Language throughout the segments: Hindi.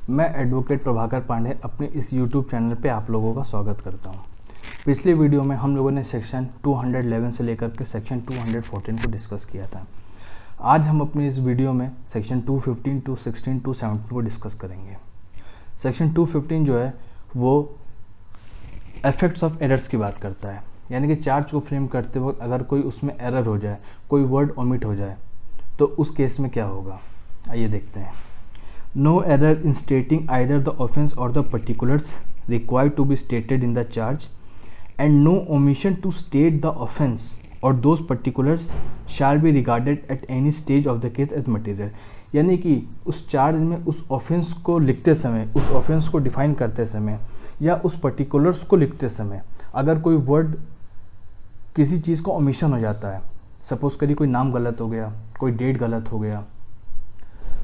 मैं एडवोकेट प्रभाकर पांडे अपने इस YouTube चैनल पे आप लोगों का स्वागत करता हूँ। पिछले वीडियो में हम लोगों ने सेक्शन 211 से लेकर के सेक्शन 214 को डिस्कस किया था। आज हम अपने इस वीडियो में सेक्शन 215, 216, 217 को डिस्कस करेंगे। सेक्शन 215 जो है वो इफेक्ट्स ऑफ एरर्स की बात करता है, यानी कि चार्ज को फ्रेम करते वक्त अगर कोई उसमें एरर हो जाए, कोई वर्ड ओमिट हो जाए, तो उस केस में क्या होगा, आइए देखते हैं। No error in stating either the offense or the particulars required to be stated in the charge, and no omission to state the offense or those particulars shall be regarded at any stage of the case as material। यानी कि उस चार्ज में उस ऑफेंस को लिखते समय, उस ऑफेंस को डिफाइन करते समय या उस पर्टिकुलर्स को लिखते समय अगर कोई वर्ड, किसी चीज़ का ओमिशन हो जाता है, सपोज करिए कोई नाम गलत हो गया, कोई डेट गलत हो गया,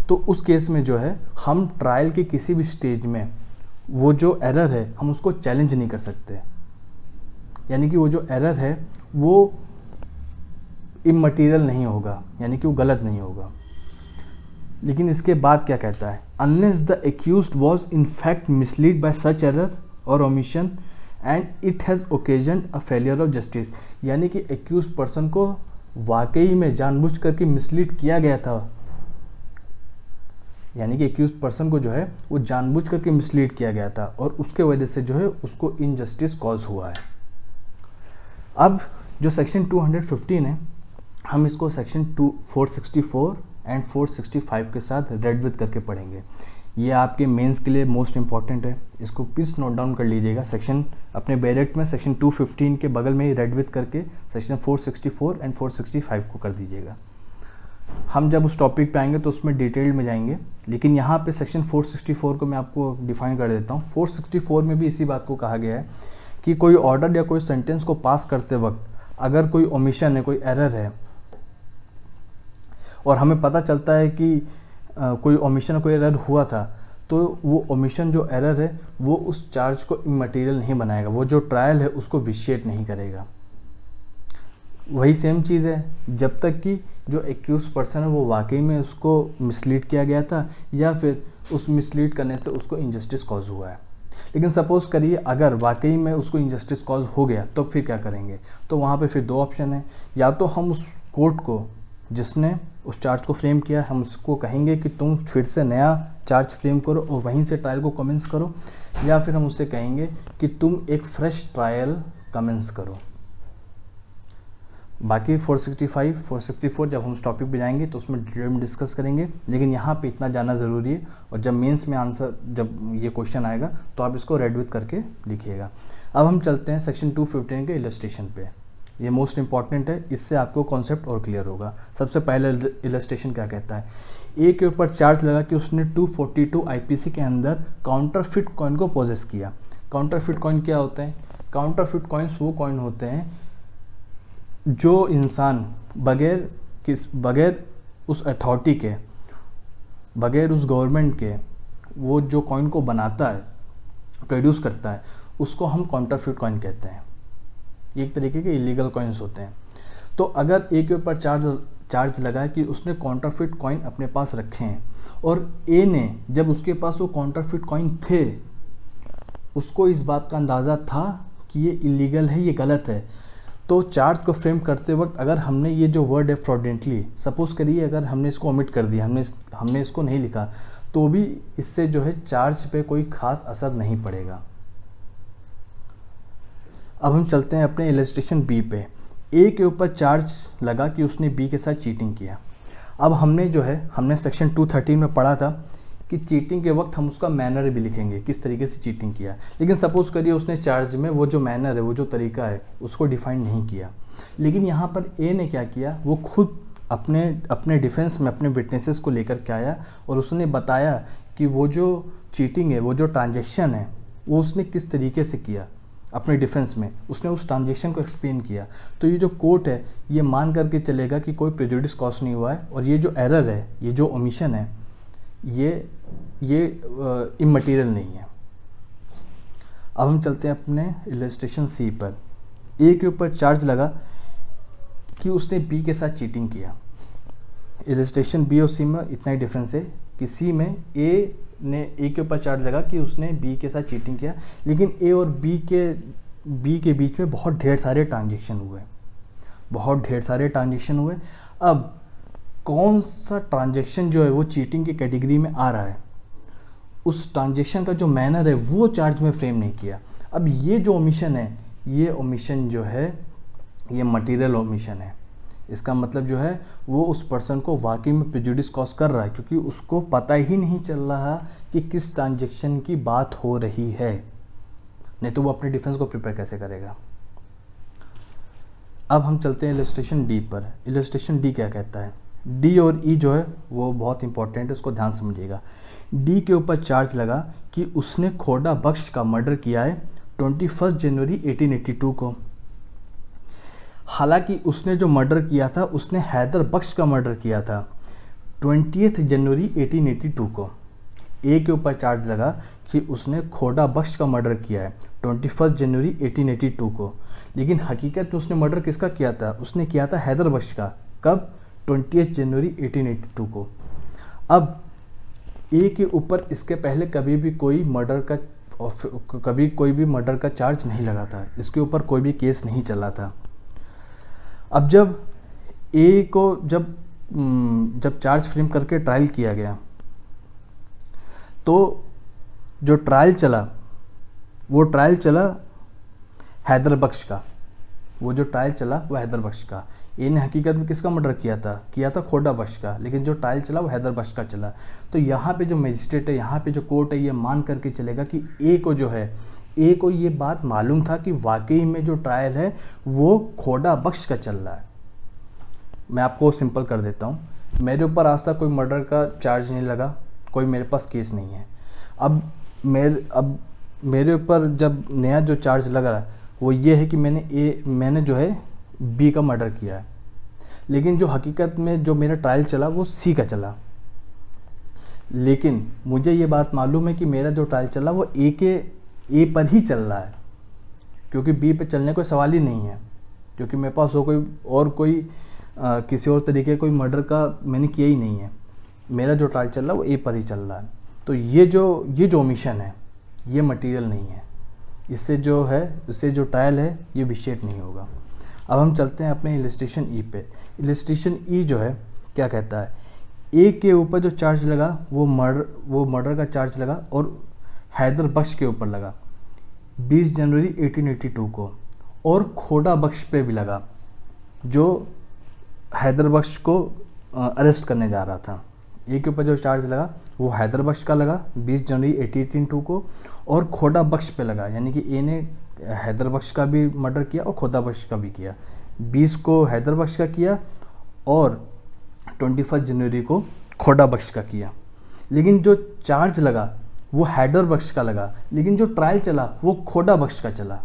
तो उस केस में जो है हम ट्रायल के किसी भी स्टेज में वो जो एरर है हम उसको चैलेंज नहीं कर सकते। यानी कि वो जो एरर है वो इमटेरियल नहीं होगा, यानी कि वो गलत नहीं होगा। लेकिन इसके बाद क्या कहता है, unless the accused was in fact misled by such error or omission and it has occasioned a failure of justice. यानी कि एक्यूज्ड पर्सन को वाकई में जानबूझ करके मिसलीड किया गया था, यानी कि एक्यूज्ड पर्सन को जो है वो जानबूझ करके मिसलीड किया गया था और उसके वजह से जो है उसको इनजस्टिस कॉज हुआ है। अब जो सेक्शन 215 है, हम इसको सेक्शन 464 एंड 465 के साथ रेड विथ करके पढ़ेंगे। ये आपके मेंस के लिए मोस्ट इंपॉर्टेंट है, इसको प्लीज़ नोट डाउन कर लीजिएगा। सेक्शन अपने बैरेक्ट में सेक्शन 215 के बगल में ही रेड विथ करके सेक्शन 464 एंड 465 को कर दीजिएगा। हम जब उस टॉपिक पे आएंगे तो उसमें डिटेल में जाएंगे, लेकिन यहाँ पे सेक्शन 464 को मैं आपको डिफाइन कर देता हूँ। 464 में भी इसी बात को कहा गया है कि कोई ऑर्डर या कोई सेंटेंस को पास करते वक्त अगर कोई ओमिशन है, कोई एरर है और हमें पता चलता है कि कोई ओमिशन, कोई एरर हुआ था, तो वो ओमिशन जो एरर है वो उस चार्ज को इमटेरियल नहीं बनाएगा, वो जो ट्रायल है उसको विशिएट नहीं करेगा। वही सेम चीज़ है जब तक कि जो एक्यूज पर्सन है वो वाकई में उसको मिसलीड किया गया था या फिर उस मिसलीड करने से उसको इंजस्टिस कॉज हुआ है। लेकिन सपोज करिए अगर वाकई में उसको इंजस्टिस कॉज हो गया तो फिर क्या करेंगे, तो वहाँ पे फिर दो ऑप्शन है। या तो हम उस कोर्ट को, जिसने उस चार्ज को फ्रेम किया, हम उसको कहेंगे कि तुम फिर से नया चार्ज फ्रेम करो और वहीं से ट्रायल को कमेंस करो, या फिर हम उससे कहेंगे कि तुम एक फ्रेश ट्रायल कमेंस करो। बाकी 465, 464 जब हम उस टॉपिक पे जाएंगे तो उसमें डिटेल में डिस्कस करेंगे, लेकिन यहाँ पे इतना जानना ज़रूरी है। और जब मेंस में आंसर, जब ये क्वेश्चन आएगा तो आप इसको रेड विथ करके लिखिएगा। अब हम चलते हैं सेक्शन 215 के इलस्ट्रेशन पे। ये मोस्ट इंपॉर्टेंट है, इससे आपको कॉन्सेप्ट और क्लियर होगा। सबसे पहले इलस्ट्रेशन क्या कहता है, ए के ऊपर चार्ज लगा कि उसने 242 IPC के अंदर काउंटरफिट कॉइन को पोजेस किया। काउंटरफिट कॉइन क्या होते हैं? काउंटरफिट कॉइन्स वो कॉइन होते हैं जो इंसान बगैर उस अथॉरिटी के, बगैर उस गवर्नमेंट के, वो जो कॉइन को बनाता है, प्रोड्यूस करता है, उसको हम काउंटरफिट कॉइन कहते हैं। एक तरीके के इलीगल कॉइन्स होते हैं। तो अगर ए के ऊपर चार्ज लगा है कि उसने काउंटरफिट कॉइन अपने पास रखे हैं और ए ने, जब उसके पास वो काउंटरफिट कॉइन थे, उसको इस बात का अंदाज़ा था कि ये इलीगल है, ये गलत है, तो चार्ज को फ्रेम करते वक्त अगर हमने ये जो वर्ड है फ्रॉडेंटली, सपोज करिए अगर हमने इसको ओमिट कर दिया, हमने इसको नहीं लिखा, तो भी इससे जो है चार्ज पे कोई खास असर नहीं पड़ेगा। अब हम चलते हैं अपने इलस्ट्रेशन बी पे। ए के ऊपर चार्ज लगा कि उसने बी के साथ चीटिंग किया। अब हमने सेक्शन 213 में पढ़ा था कि चीटिंग के वक्त हम उसका मैनर भी लिखेंगे, किस तरीके से चीटिंग किया। लेकिन सपोज करिए उसने चार्ज में वो जो मैनर है, वो जो तरीका है, उसको डिफाइन नहीं किया। लेकिन यहाँ पर ए ने क्या किया, वो खुद अपने डिफेंस में अपने विटनेसेस को लेकर के आया और उसने बताया कि वो जो चीटिंग है, वो जो ट्रांजेक्शन है, वो उसने किस तरीके से किया। अपने डिफेंस में उसने उस ट्रांजेक्शन को एक्सप्लेन किया। तो ये जो कोर्ट है ये मान करके चलेगा कि कोई प्रेजुडिस कॉज नहीं हुआ है और ये जो एरर है, ये जो ओमिशन है, ये इमटेरियल नहीं है। अब हम चलते हैं अपने इलस्ट्रेशन सी पर। ए के ऊपर चार्ज लगा कि उसने बी के साथ चीटिंग किया। इलस्ट्रेशन बी और सी में इतना ही डिफरेंस है कि सी में ए ने ए के ऊपर चार्ज लगा कि उसने बी के साथ चीटिंग किया, लेकिन ए और बी के बीच में बहुत ढेर सारे ट्रांजेक्शन हुए। अब कौन सा ट्रांजेक्शन जो है वो चीटिंग की कैटेगरी में आ रहा है, उस ट्रांजेक्शन का जो मैनर है वो चार्ज में फ्रेम नहीं किया। अब ये जो ओमिशन है, ये ओमिशन जो है ये मटेरियल ओमिशन है। इसका मतलब जो है वो उस पर्सन को वाकई में प्रेजुडिस कॉज कर रहा है, क्योंकि उसको पता ही नहीं चल रहा कि किस ट्रांजेक्शन की बात हो रही है, नहीं तो वो अपने डिफेंस को प्रिपेयर कैसे करेगा। अब हम चलते हैं इलस्ट्रेशन डी पर। इलस्ट्रेशन डी क्या कहता है? डी और ई जो है वो बहुत इंपॉर्टेंट है, उसको ध्यान समझिएगा। डी के ऊपर चार्ज लगा कि उसने खोड़ा बख्श का मर्डर किया है 21 जनवरी 1882 को। हालांकि उसने जो मर्डर किया था उसने हैदर बख्श का मर्डर किया था 20 जनवरी 1882 को। ए के ऊपर चार्ज लगा कि उसने खोड़ा बख्श का मर्डर किया है 21 जनवरी 1882 को, लेकिन हकीकत में उसने मर्डर किसका किया था? उसने किया था हैदर बख्श का। कब? 20 जनवरी 1882 को। अब ए के ऊपर इसके पहले कभी भी कोई भी मर्डर का चार्ज नहीं लगा था, इसके ऊपर कोई भी केस नहीं चला था। अब जब ए को जब चार्ज फ्रेम करके ट्रायल किया गया, तो जो ट्रायल चला वो ट्रायल चला हैदर बख्श का। ए ने हकीकत में किसका मर्डर किया था खोड़ा बख्श का, लेकिन जो ट्रायल चला वो हैदर बख्श का चला। तो यहाँ पे जो मजिस्ट्रेट है, यहाँ पे जो कोर्ट है, ये मान करके चलेगा कि ए को ये बात मालूम था कि वाकई में जो ट्रायल है वो खोड़ा बख्श का चल रहा है। मैं आपको सिंपल कर देता हूँ, मेरे ऊपर आज तक कोई मर्डर का चार्ज नहीं लगा, कोई मेरे पास केस नहीं है। अब मेरे ऊपर जब नया जो चार्ज लगा वो ये है कि मैंने जो है बी का मर्डर किया है, लेकिन जो हकीकत में जो मेरा ट्रायल चला वो सी का चला। लेकिन मुझे ये बात मालूम है कि मेरा जो ट्रायल चला वो ए पर ही चल रहा है, क्योंकि बी पे चलने कोई सवाल ही नहीं है, क्योंकि मेरे पास किसी और तरीके कोई मर्डर का मैंने किया ही नहीं है। मेरा जो ट्रायल चल रहा है वो ए पर ही चल रहा है। तो ये जो ओमिशन है ये मटेरियल नहीं है, इससे जो ट्रायल है ये विशेष नहीं होगा। अब हम चलते हैं अपने इलस्ट्रेशन ई पे। इलस्ट्रेशन ई जो है क्या कहता है? ए के ऊपर जो चार्ज लगा वो मर्डर का चार्ज लगा और हैदर बख्श के ऊपर लगा 20 जनवरी 1882 को, और खोड़ा बख्श पे भी लगा जो हैदर बख्श को अरेस्ट करने जा रहा था। ए के ऊपर जो चार्ज लगा वो हैदर बख्श का लगा 20 जनवरी 1882 को, और खोड़ा बख्श पे लगा, यानी कि ए ने हैदर बख्श का भी मर्डर किया और खोड़ा बख्श का भी किया। 20 को हैदर बख्श का किया और 21 जनवरी को खोड़ा बख्श का किया। लेकिन जो चार्ज लगा वो हैदर बख्श का लगा, लेकिन जो ट्रायल चला वो खोड़ा बख्श का चला।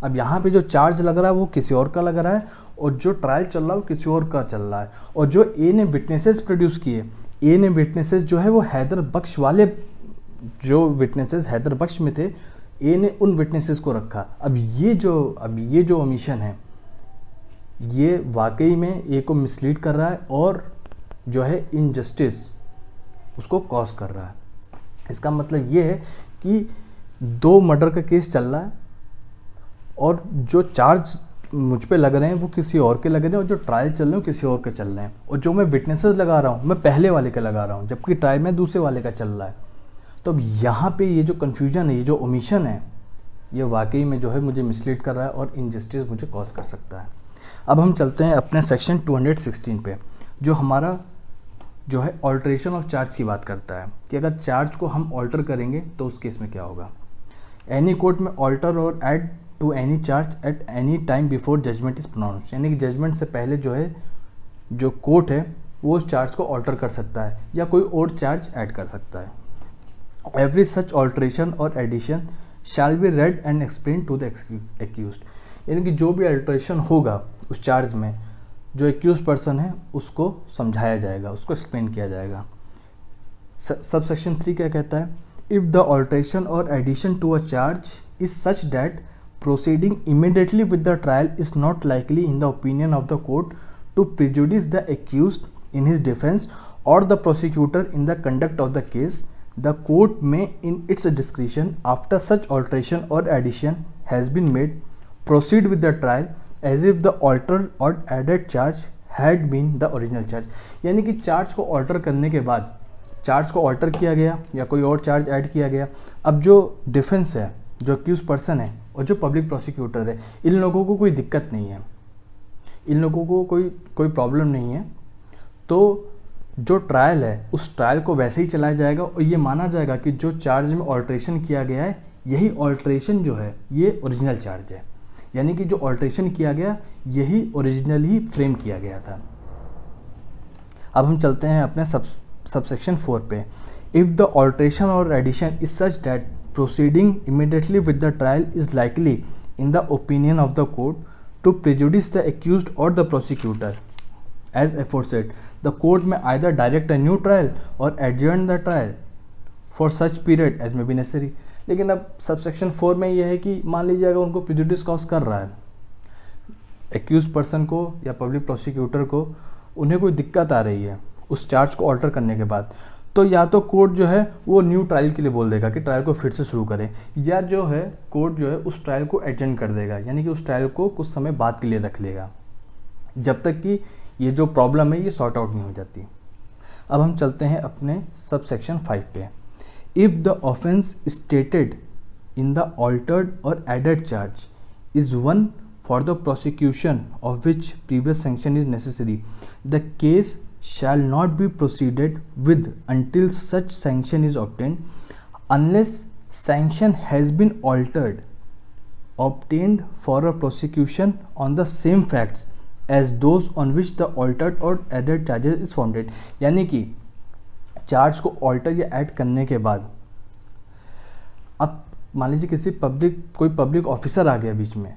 अब यहाँ पे जो चार्ज लग रहा है वो किसी और का लग रहा है, और जो ट्रायल चल रहा है वो किसी और का चल रहा है। और जो ए ने विटनेसेस प्रोड्यूस किए, ए ने विटनेसेस जो है वो हैदर बख्श वाले, जो विटनेसेस हैदर बख्श में थे, ए ने उन विटनेसेस को रखा। अब ये जो ओमिशन है ये वाकई में ए को मिसलीड कर रहा है और जो है इनजस्टिस उसको कॉज कर रहा है। इसका मतलब ये है कि 2 मर्डर का केस चल रहा है और जो चार्ज मुझ पे लग रहे हैं वो किसी और के लग रहे हैं, और जो ट्रायल चल रहे हैं वो किसी और के चल रहे हैं, और जो मैं विटनेसेस लगा रहा हूँ मैं पहले वाले का लगा रहा हूँ, जबकि ट्रायल में दूसरे वाले का चल रहा है। तो अब यहाँ पे ये जो कन्फ्यूजन है, ये जो ओमिशन है, ये वाकई में जो है मुझे मिसलीड कर रहा है और इनजस्टिस मुझे कॉज कर सकता है। अब हम चलते हैं अपने सेक्शन 216 पे, जो हमारा जो है ऑल्ट्रेशन ऑफ चार्ज की बात करता है कि अगर चार्ज को हम ऑल्टर करेंगे तो उस केस में क्या होगा। Any court may alter or add to any charge at any time before judgement is pronounced, यानी कि जजमेंट से पहले जो है जो कोर्ट है वो उस चार्ज को ऑल्टर कर सकता है या कोई और चार्ज ऐड कर सकता है। एवरी सच ऑल्ट्रेशन और addition shall be read and explain to the accused, यानी कि जो भी अल्ट्रेशन होगा उस चार्ज में जो एक्यूज पर्सन है उसको समझाया जाएगा, उसको एक्सप्लेन किया जाएगा। सब सेक्शन 3 क्या कहता है? इफ़ द ऑल्ट्रेशन और addition to a charge is such that proceeding immediately with the trial is not likely in the opinion of the court to prejudice the accused in his defense or the prosecutor in the conduct of the case, the court may in its discretion, after such alteration or addition has been made, proceed with the trial as if the altered or added charge had been the original charge। यानी कि चार्ज को ऑल्टर करने के बाद, चार्ज को ऑल्टर किया गया या कोई और चार्ज ऐड किया गया, अब जो डिफेंस है, जो अक्यूज पर्सन है और जो पब्लिक प्रोसिक्यूटर है, इन लोगों को कोई दिक्कत नहीं है, इन लोगों को कोई प्रॉब्लम नहीं है। तो जो ट्रायल है उस ट्रायल को वैसे ही चलाया जाएगा और ये माना जाएगा कि जो चार्ज में ऑल्ट्रेशन किया गया है, यही ऑल्ट्रेशन जो है ये ओरिजिनल चार्ज है। यानी कि जो ऑल्ट्रेशन किया गया यही ओरिजिनल ही फ्रेम किया गया था। अब हम चलते हैं अपने सबसेक्शन 4 पे। इफ़ द ऑल्ट्रेशन और addition is such that proceeding immediately with the trial is likely in the opinion of the court to prejudice the accused or the prosecutor as aforesaid, the court may either direct a new trial or adjourn the trial for such period as may be necessary। लेकिन अब सबसेक्शन 4 में यह है कि मान लीजिए अगर उनको प्रेजुडिस कॉज कर रहा है एक्यूज पर्सन को या पब्लिक प्रोसिक्यूटर को, उन्हें कोई दिक्कत आ रही है उस चार्ज को ऑल्टर करने के बाद, तो या तो कोर्ट जो है वो न्यू ट्रायल के लिए बोल देगा कि ट्रायल को फिर से शुरू करें, या जो है कोर्ट जो है उस ट्रायल को एडजर्न कर देगा, यानी कि उस ट्रायल को कुछ समय बाद के लिए रख लेगा जब तक कि ये जो प्रॉब्लम है ये सॉर्ट आउट नहीं हो जाती। अब हम चलते हैं अपने सबसेक्शन 5 पे। If the offence stated in the altered or added charge is one for the prosecution of which previous sanction is necessary, the case shall not be proceeded with until such sanction is obtained, unless sanction has been obtained for a prosecution on the same facts as those on which the altered or added charges is founded। यानी कि चार्ज को ऑल्टर या ऐड करने के बाद, अब मान लीजिए कोई पब्लिक ऑफिसर आ गया बीच में,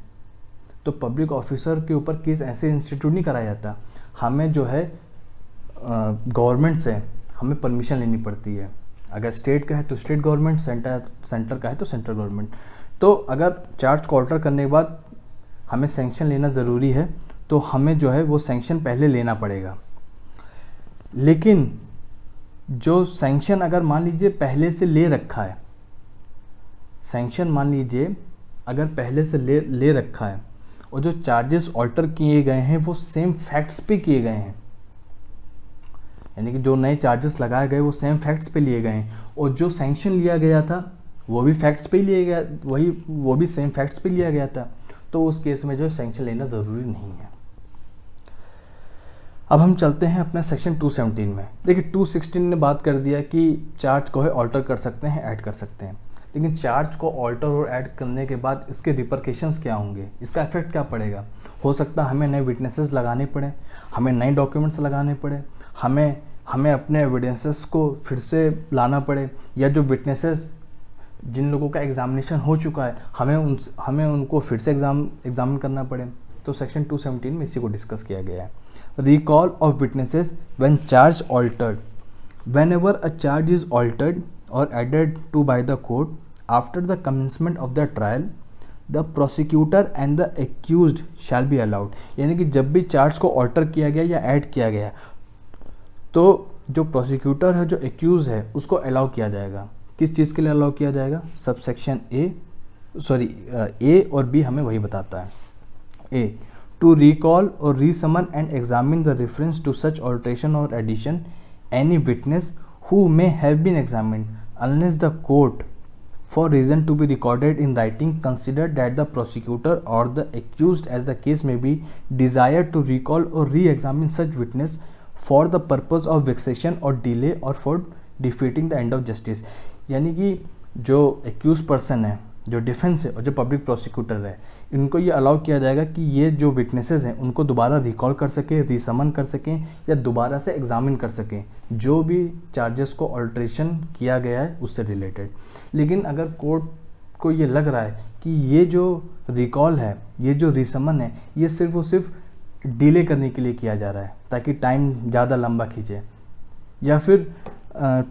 तो पब्लिक ऑफिसर के ऊपर केस ऐसे इंस्टीट्यूट नहीं कराया जाता, हमें जो है गवर्नमेंट से हमें परमिशन लेनी पड़ती है। अगर स्टेट का है तो स्टेट गवर्नमेंट, सेंटर का है तो सेंट्रल गवर्नमेंट। तो अगर चार्ज को ऑल्टर करने के बाद हमें सैंक्शन लेना ज़रूरी है तो हमें जो है वो सैंक्शन पहले लेना पड़ेगा। लेकिन जो सैंक्शन अगर मान लीजिए पहले से ले रखा है, सैंक्शन मान लीजिए अगर पहले से ले रखा है और जो चार्जेस ऑल्टर किए गए हैं वो सेम फैक्ट्स पे किए गए हैं, यानी कि जो नए चार्जेस लगाए गए वो सेम फैक्ट्स पे लिए गए हैं, और जो सैंक्शन लिया गया था वो भी फैक्ट्स पे ही लिया गया, वो भी सेम फैक्ट्स पे लिया गया था, तो उस केस में जो सैंक्शन लेना ज़रूरी नहीं है। अब हम चलते हैं अपने सेक्शन 217 में। देखिए 216 ने बात कर दिया कि चार्ज को है ऑल्टर कर सकते हैं, ऐड कर सकते हैं, लेकिन चार्ज को ऑल्टर और ऐड करने के बाद इसके रिपरकेशंस क्या होंगे, इसका इफेक्ट क्या पड़ेगा। हो सकता है हमें नए विटनेसेस लगाने पड़े, हमें नए डॉक्यूमेंट्स लगाने पड़े, हमें अपने एविडेंसेस को फिर से लाना पड़े, या जो विटनेसेस जिन लोगों का एग्जामिनेशन हो चुका है हमें उनको फिर से एग्जामिन करना पड़े। तो सेक्शन 217 में इसी को डिस्कस किया गया है। Recall of witnesses when charge altered, whenever a charge is altered or added to by the court after the commencement of the trial, the prosecutor and the accused shall be allowed. यानी कि जब भी चार्ज को ऑल्टर किया गया या ऐड किया गया तो जो प्रोसिक्यूटर है, जो एक्यूज है, उसको अलाउ किया जाएगा। किस चीज़ के लिए अलाउ किया जाएगा, सबसेक्शन ए और बी हमें वही बताता है। ए, to recall or resummon and examine the reference to such alteration और addition any witness who may have been examined unless the court for reason to be recorded in writing consider that the prosecutor or the accused as the case may be desire to recall or re-examine such witness for the purpose of vexation or delay or for defeating the end of justice। यानी कि जो accused person है, जो डिफेंस है और जो पब्लिक प्रोसिक्यूटर है, इनको ये अलाउ किया जाएगा कि ये जो विटनेसेस हैं उनको दोबारा रिकॉल कर सकें, रीसमन कर सकें या दोबारा से एग्जामिन कर सकें जो भी चार्जेस को ऑल्ट्रेशन किया गया है उससे रिलेटेड। लेकिन अगर कोर्ट को ये लग रहा है कि ये जो रिकॉल है, ये जो रीसमन है, ये सिर्फ और सिर्फ डिले करने के लिए किया जा रहा है ताकि टाइम ज़्यादा लंबा खींचे, या फिर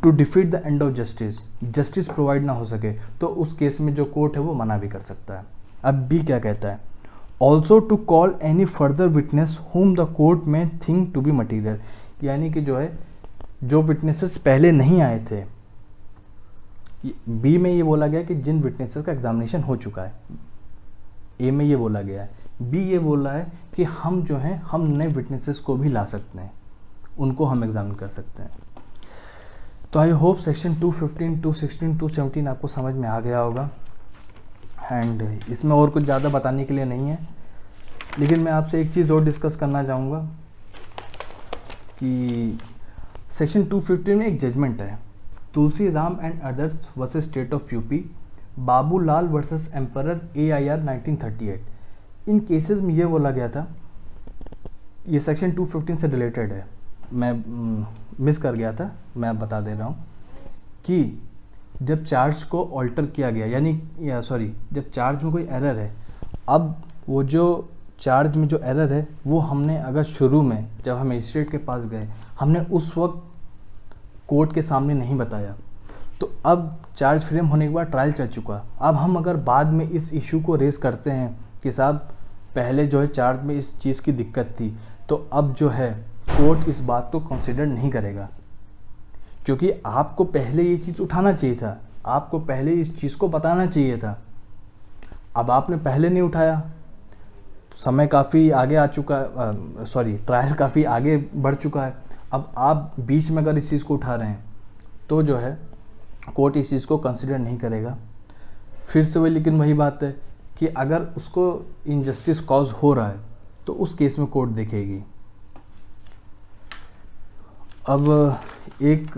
to defeat the end of justice provide ना हो सके, तो उस केस में जो कोर्ट है वो मना भी कर सकता है। अब बी क्या कहता है, also to call any further witness whom the court may think to be material. यानी कि जो है जो विटनेसेस पहले नहीं आए थे, बी में ये बोला गया कि जिन विटनेसेस का एग्जामिनेशन हो चुका है, ए में ये बोला गया है, बी ये बोला है कि हम जो हैं हम नए विटनेसेस को भी ला सकते हैं, उनको हम एग्जामिन कर सकते हैं। तो आई होप सेक्शन 215, 216, 217 आपको समझ में आ गया होगा। एंड इसमें और कुछ ज़्यादा बताने के लिए नहीं है, लेकिन मैं आपसे एक चीज़ और डिस्कस करना चाहूँगा कि सेक्शन 215 में एक जजमेंट है, Tulsi Ram and others versus state of UP, Babulal versus emperor AIR 1938। इन केसेस में ये बोला गया था, ये सेक्शन 215 से रिलेटेड है, मैं मिस कर गया था, मैं बता दे रहा हूँ कि जब चार्ज को ऑल्टर किया गया, यानी जब चार्ज में कोई एरर है, अब वो जो चार्ज में जो एरर है वो हमने अगर शुरू में जब हम मजिस्ट्रेट के पास गए हमने उस वक्त कोर्ट के सामने नहीं बताया, तो अब चार्ज फ्रेम होने के बाद ट्रायल चल चुका, अब हम अगर बाद में इस इशू को रेज़ करते हैं कि साहब पहले जो है चार्ज में इस चीज़ की दिक्कत थी, तो अब जो है कोर्ट इस बात को कंसिडर नहीं करेगा, क्योंकि आपको पहले ये चीज़ उठाना चाहिए था, आपको पहले इस चीज़ को बताना चाहिए था। अब आपने पहले नहीं उठाया, समय काफ़ी आगे आ चुका है, ट्रायल काफ़ी आगे बढ़ चुका है, अब आप बीच में अगर इस चीज़ को उठा रहे हैं तो जो है कोर्ट इस चीज़ को कंसिडर नहीं करेगा। फिर से लेकिन वही बात है कि अगर उसको इनजस्टिस कॉज हो रहा है तो उस केस में कोर्ट देखेगी। अब एक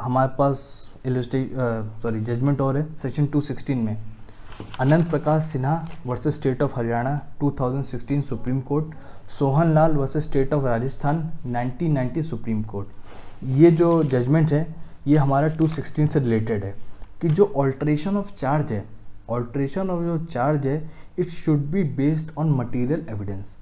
हमारे पास जजमेंट और है सेक्शन 216 में, Anant Prakash Sinha versus state of Haryana 2016 supreme court, Sohan Lal versus state of Rajasthan 1990 supreme court. ये जो जजमेंट है ये हमारा 216 से रिलेटेड है कि जो ऑल्ट्रेशन ऑफ चार्ज है, it should be based on material evidence,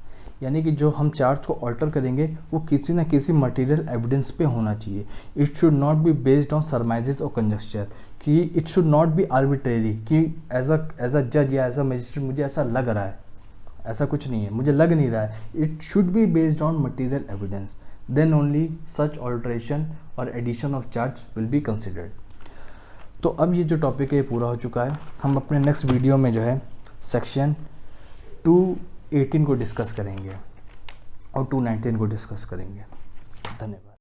यानी कि जो हम चार्ज को ऑल्टर करेंगे वो किसी न किसी मटेरियल एविडेंस पे होना चाहिए। It should not be based on surmises और कंजक्चर, कि it should not be arbitrary कि एज अ जज या एज अ मजिस्ट्रेट मुझे ऐसा लग रहा है, ऐसा कुछ नहीं है, मुझे लग नहीं रहा है। It should be based on material evidence, then only such alteration और addition of charge will be considered. तो अब ये जो टॉपिक है ये पूरा हो चुका है। हम अपने नेक्स्ट वीडियो में जो है सेक्शन 218 को डिस्कस करेंगे और 219 को डिस्कस करेंगे। धन्यवाद।